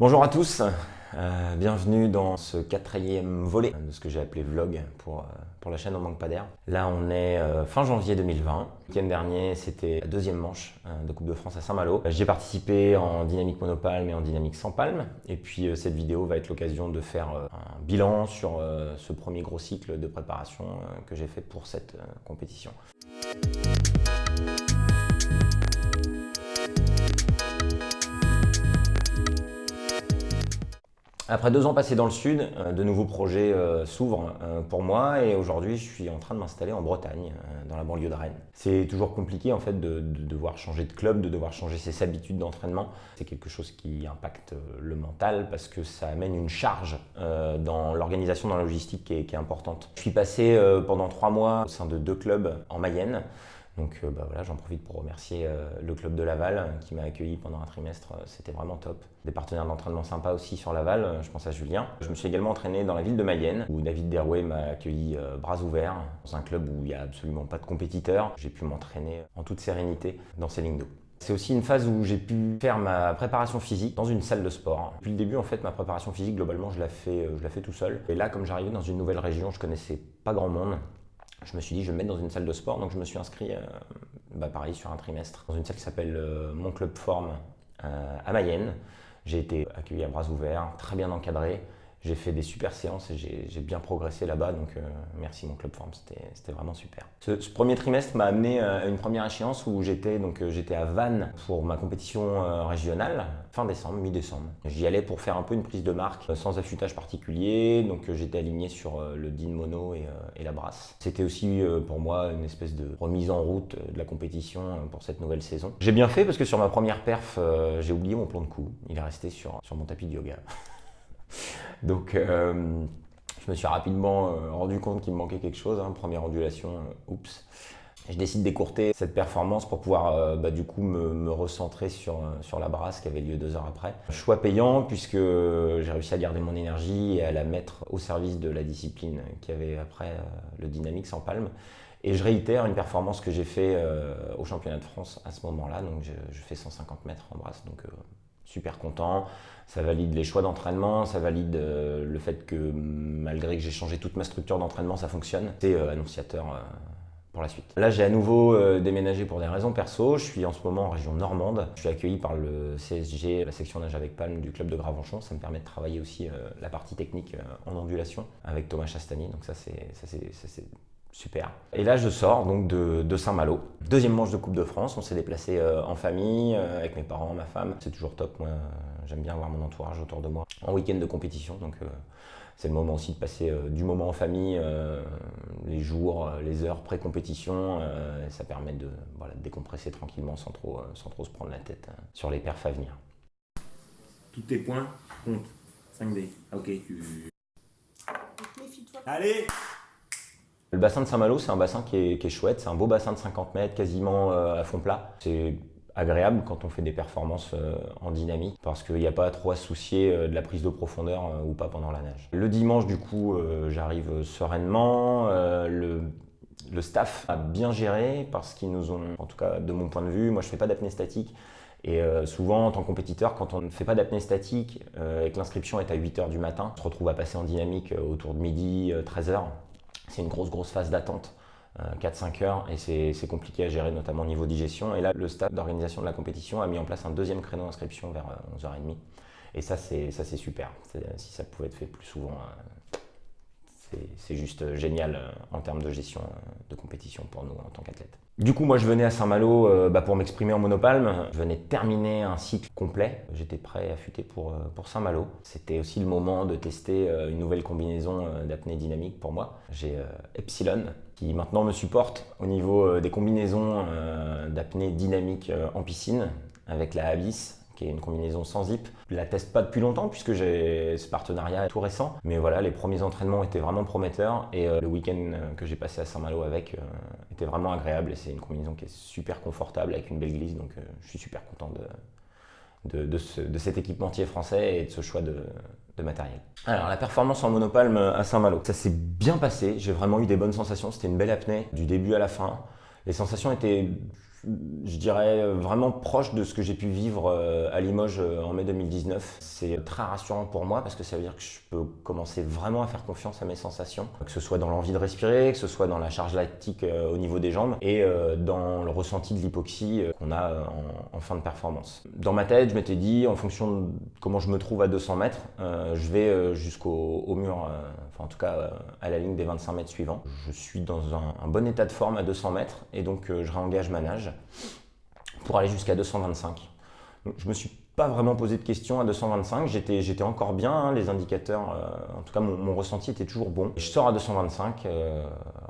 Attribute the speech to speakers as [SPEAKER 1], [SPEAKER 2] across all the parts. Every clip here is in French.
[SPEAKER 1] Bonjour à tous, bienvenue dans ce quatrième volet de ce que j'ai appelé vlog pour la chaîne On Manque Pas d'Air. Là on est fin janvier 2020. Le week-end dernier c'était la deuxième manche de Coupe de France à Saint-Malo. J'ai participé en dynamique monopalme et en dynamique sans palme. Et puis cette vidéo va être l'occasion de faire un bilan sur ce premier gros cycle de préparation que j'ai fait pour cette compétition. Après 2 ans passés dans le sud, de nouveaux projets s'ouvrent pour moi et aujourd'hui je suis en train de m'installer en Bretagne, dans la banlieue de Rennes. C'est toujours compliqué en fait de devoir changer de club, de devoir changer ses habitudes d'entraînement. C'est quelque chose qui impacte le mental parce que ça amène une charge dans l'organisation, dans la logistique qui est importante. Je suis passé pendant 3 mois au sein de 2 clubs en Mayenne. Donc voilà, j'en profite pour remercier le club de Laval qui m'a accueilli pendant un trimestre, c'était vraiment top. Des partenaires d'entraînement sympas aussi sur Laval, je pense à Julien. Je me suis également entraîné dans la ville de Mayenne où David Derouet m'a accueilli bras ouverts dans un club où il n'y a absolument pas de compétiteurs. J'ai pu m'entraîner en toute sérénité dans ces lignes d'eau. C'est aussi une phase où j'ai pu faire ma préparation physique dans une salle de sport. Depuis le début, en fait, ma préparation physique, globalement, je la fais tout seul. Et là, comme j'arrivais dans une nouvelle région, je connaissais pas grand monde. Je me suis dit, je vais me mettre dans une salle de sport, donc je me suis inscrit, pareil, sur un trimestre, dans une salle qui s'appelle Mon Club Forme à Mayenne. J'ai été accueilli à bras ouverts, très bien encadré. J'ai fait des super séances et j'ai bien progressé là-bas, donc merci Mon Club Forme, c'était vraiment super. Ce premier trimestre m'a amené à une première échéance où j'étais à Vannes pour ma compétition régionale, fin décembre, mi-décembre. J'y allais pour faire un peu une prise de marque sans affûtage particulier, donc j'étais aligné sur le DIN mono et la brasse. C'était aussi pour moi une espèce de remise en route de la compétition pour cette nouvelle saison. J'ai bien fait parce que sur ma première perf, j'ai oublié mon plan de coup. Il est resté sur mon tapis de yoga. Donc je me suis rapidement rendu compte qu'il me manquait quelque chose, première ondulation, oups. Je décide d'écourter cette performance pour pouvoir du coup me recentrer sur la brasse qui avait lieu 2 heures après. Choix payant puisque j'ai réussi à garder mon énergie et à la mettre au service de la discipline qui avait après le dynamique sans palme. Et je réitère une performance que j'ai fait au championnat de France à ce moment-là, donc je fais 150 mètres en brasse, donc super content. Ça valide les choix d'entraînement, ça valide le fait que malgré que j'ai changé toute ma structure d'entraînement, ça fonctionne. C'est annonciateur pour la suite. Là, j'ai à nouveau déménagé pour des raisons perso. Je suis en ce moment en région normande. Je suis accueilli par le CSG, la section nage avec palme du club de Gravenchon. Ça me permet de travailler aussi la partie technique en ondulation avec Thomas Chastani. Donc ça, c'est super. Et là, je sors donc de Saint-Malo. Deuxième manche de Coupe de France. On s'est déplacé en famille, avec mes parents, ma femme. C'est toujours top. Moi, j'aime bien avoir mon entourage autour de moi. En week-end de compétition, donc c'est le moment aussi de passer du moment en famille, les jours, les heures pré-compétition. Ça permet de décompresser tranquillement sans trop se prendre la tête sur les perfs à venir.
[SPEAKER 2] Tous tes points comptent. 5D. Ok, Allez.
[SPEAKER 1] Le bassin de Saint-Malo, c'est un bassin qui est chouette. C'est un beau bassin de 50 mètres, quasiment à fond plat. C'est agréable quand on fait des performances en dynamique parce qu'il n'y a pas trop à se soucier de la prise de profondeur ou pas pendant la nage. Le dimanche, du coup, j'arrive sereinement. Le staff a bien géré parce qu'ils nous ont, en tout cas de mon point de vue, moi je fais pas d'apnée statique. Et souvent, en tant que compétiteur, quand on ne fait pas d'apnée statique et que l'inscription est à 8 h du matin, on se retrouve à passer en dynamique autour de midi, 13 h. C'est une grosse phase d'attente, 4-5 heures, et c'est compliqué à gérer, notamment au niveau digestion. Et là, le staff d'organisation de la compétition a mis en place un deuxième créneau d'inscription vers 11 h 30. Et ça, c'est super. Si ça pouvait être fait plus souvent, c'est juste génial en termes de gestion de compétition pour nous en tant qu'athlètes. Du coup, moi, je venais à Saint-Malo pour m'exprimer en monopalme. Je venais de terminer un cycle complet. J'étais prêt, affûté pour Saint-Malo. C'était aussi le moment de tester une nouvelle combinaison d'apnée dynamique pour moi. J'ai Epsilon qui maintenant me supporte au niveau des combinaisons d'apnée dynamique en piscine avec la Abyss, qui est une combinaison sans zip. Je la teste pas depuis longtemps puisque j'ai ce partenariat tout récent. Mais voilà, les premiers entraînements étaient vraiment prometteurs et le week-end que j'ai passé à Saint-Malo avec était vraiment agréable et c'est une combinaison qui est super confortable avec une belle glisse. Donc je suis super content de cet équipementier français et de ce choix de matériel. Alors la performance en monopalme à Saint-Malo, ça s'est bien passé. J'ai vraiment eu des bonnes sensations. C'était une belle apnée du début à la fin. Les sensations étaient je dirais vraiment proche de ce que j'ai pu vivre à Limoges en mai 2019. C'est très rassurant pour moi parce que ça veut dire que je peux commencer vraiment à faire confiance à mes sensations, que ce soit dans l'envie de respirer, que ce soit dans la charge lactique au niveau des jambes et dans le ressenti de l'hypoxie qu'on a en fin de performance. Dans ma tête, je m'étais dit, en fonction de comment je me trouve à 200 mètres, je vais jusqu'au mur, enfin en tout cas à la ligne des 25 mètres suivants. Je suis dans un bon état de forme à 200 mètres et donc je réengage ma nage pour aller jusqu'à 225. Donc, je me suis pas vraiment posé de questions à 225, j'étais encore bien, hein, les indicateurs, en tout cas mon ressenti était toujours bon. Je sors à 225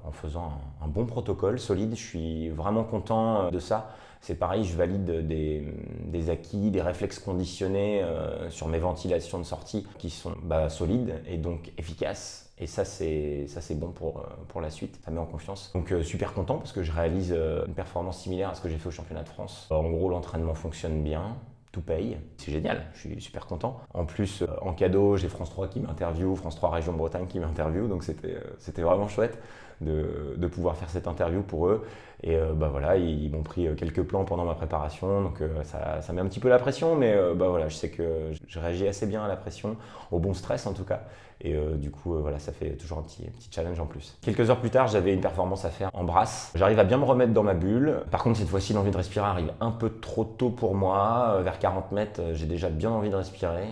[SPEAKER 1] en faisant un bon protocole solide, je suis vraiment content de ça. C'est pareil, je valide des acquis, des réflexes conditionnés sur mes ventilations de sortie qui sont solides et donc efficaces. Et ça c'est bon pour la suite, ça met en confiance. Donc super content parce que je réalise une performance similaire à ce que j'ai fait au championnat de France. En gros, l'entraînement fonctionne bien. Tout paye, c'est génial, je suis super content. En plus, en cadeau, j'ai France 3 qui m'interviewe, France 3 Région Bretagne qui m'interviewe, donc c'était vraiment chouette de pouvoir faire cette interview pour eux. Et voilà, ils m'ont pris quelques plans pendant ma préparation, donc ça met un petit peu la pression, mais voilà, je sais que je réagis assez bien à la pression, au bon stress en tout cas. Et du coup, voilà, ça fait toujours un petit challenge en plus. Quelques heures plus tard, j'avais une performance à faire en brasse. J'arrive à bien me remettre dans ma bulle. Par contre, cette fois-ci, l'envie de respirer arrive un peu trop tôt pour moi. Vers 40 mètres, j'ai déjà bien envie de respirer.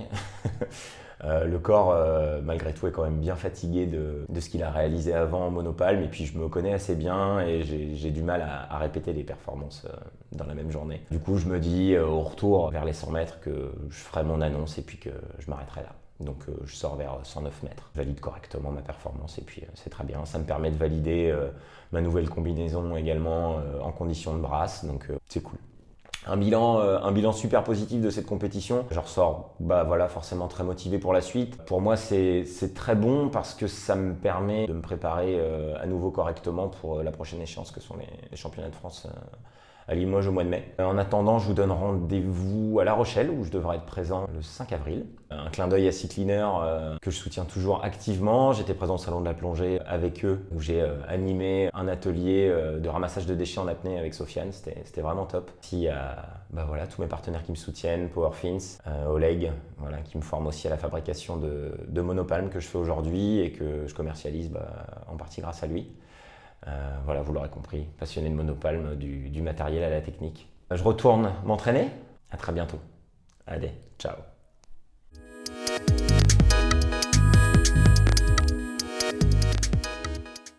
[SPEAKER 1] Le corps, malgré tout, est quand même bien fatigué de ce qu'il a réalisé avant en monopalme. Et puis, je me connais assez bien et j'ai du mal à répéter les performances dans la même journée. Du coup, je me dis au retour vers les 100 mètres que je ferai mon annonce et puis que je m'arrêterai là. Donc je sors vers 109 mètres, je valide correctement ma performance et puis c'est très bien. Ça me permet de valider ma nouvelle combinaison également en condition de brasse, donc c'est cool. Un bilan super positif de cette compétition. Je ressors voilà, forcément très motivé pour la suite. Pour moi, c'est très bon parce que ça me permet de me préparer à nouveau correctement pour la prochaine échéance que sont les championnats de France à Limoges au mois de mai. En attendant, je vous donne rendez-vous à La Rochelle où je devrais être présent le 5 avril. Un clin d'œil à Cycleaner que je soutiens toujours activement. J'étais présent au salon de la plongée avec eux où j'ai animé un atelier de ramassage de déchets en apnée avec Sofiane. C'était vraiment top. Merci à voilà, tous mes partenaires qui me soutiennent, Powerfins, Oleg, voilà, qui me forment aussi à la fabrication de monopalmes que je fais aujourd'hui et que je commercialise en partie grâce à lui. Voilà, vous l'aurez compris, passionné de monopalme, du matériel à la technique. Je retourne m'entraîner. À très bientôt. Allez, ciao.